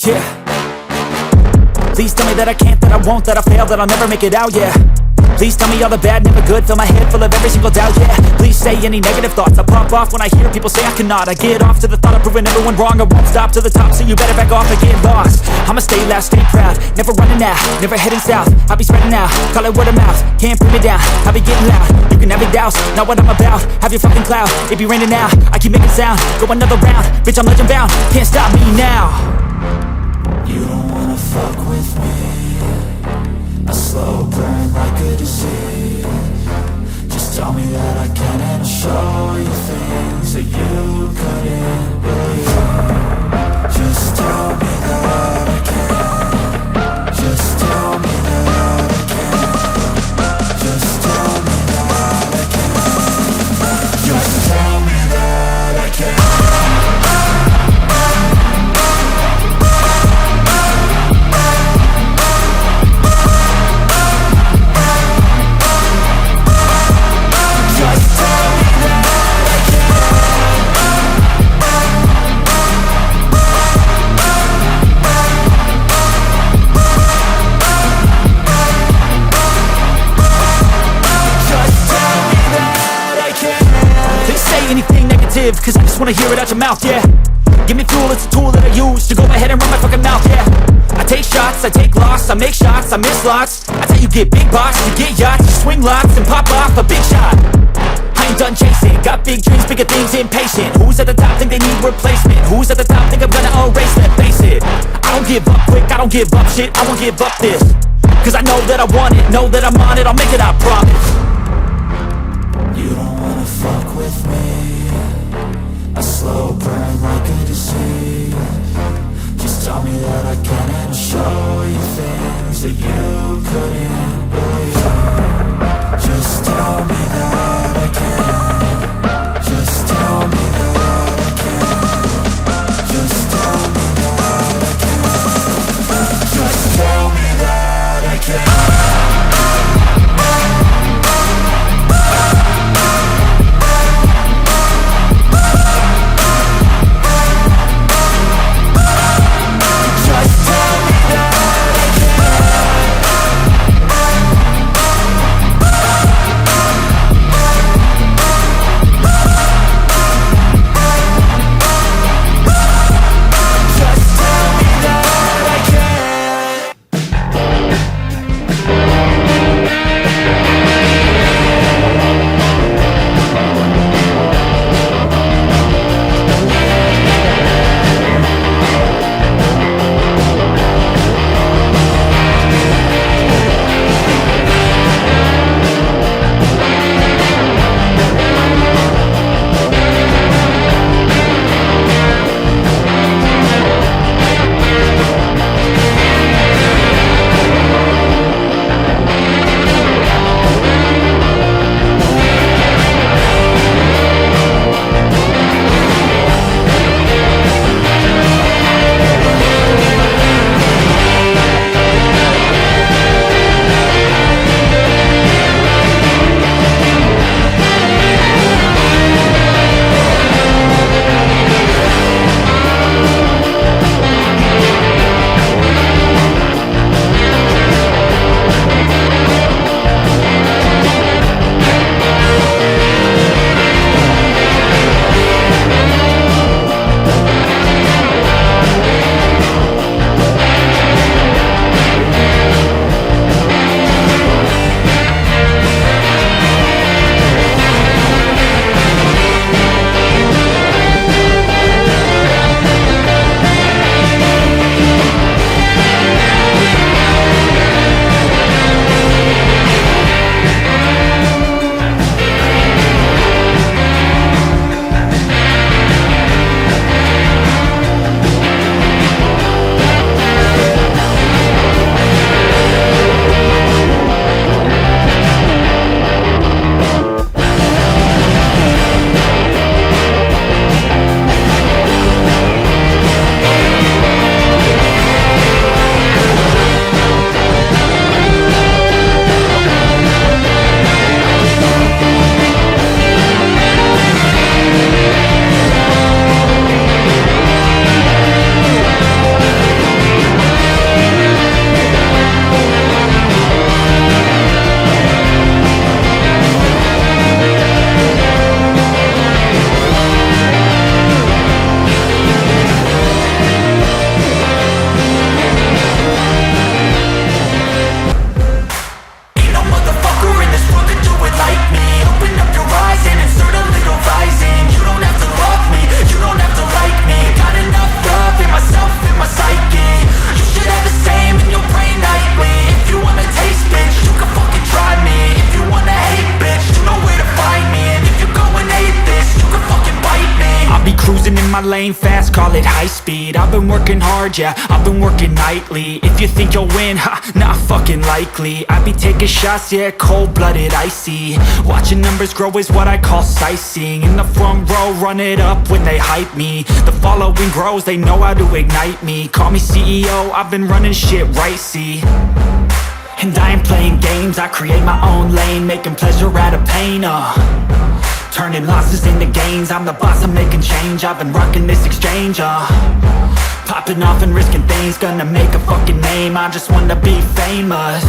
Yeah. Please tell me that I can't, that I won't, that I fail, that I'll never make it out, yeah. Please tell me all the bad, never good, fill my head full of every single doubt, yeah. Please say any negative thoughts, I pop off when I hear people say I cannot. I get off to the thought of proving everyone wrong, I won't stop to the top, so you better back off and get lost. I'ma stay loud, stay proud, never running out, never heading south. I'll be spreading out, call it word of mouth, can't put me down, I'll be getting loud. You can have your doubts, not what I'm about, have your fucking clout, it be raining now, I keep making sound, go another round, bitch I'm legend bound, can't stop me now. You don't wanna fuck with me, a slow burn like a disease. Just tell me that I can and I'll show you things that you couldn't believe. Just tell me that I can. Just tell me that I can. Just tell me that I can. Just tell me that I can. Cause I just wanna hear it out your mouth, yeah. Give me fuel, it's a tool that I use to go ahead and run my fucking mouth, yeah. I take shots, I take loss, I make shots, I miss lots. That's how you get big box, you get yachts, you swing lots and pop off a big shot. I ain't done chasing, got big dreams, bigger things, impatient. Who's at the top think they need replacement? Who's at the top think I'm gonna erase, let's face it. I don't give up quick, I don't give up shit, I won't give up this. Cause I know that I want it, know that I'm on it, I'll make it, I promise. You don't wanna fuck with me, a slow burn like a disease. Just tell me that I can and I'll show you things that you couldn't believe. Just tell me that I can. Just tell me that I can. Just tell me that I can. Just tell me that I can. Racing in my lane fast, call it high speed. I've been working hard, yeah, I've been working nightly. If you think you'll win, ha, not fucking likely. I be taking shots, yeah, cold-blooded, icy. Watching numbers grow is what I call sightseeing. In the front row, run it up when they hype me. The following grows, they know how to ignite me. Call me CEO, I've been running shit right, see. And I ain't playing games, I create my own lane, making pleasure out of pain, turning losses into gains. I'm the boss, I'm making change. I've been rocking this exchange, popping off and risking things. Gonna make a fucking name, I just wanna be famous.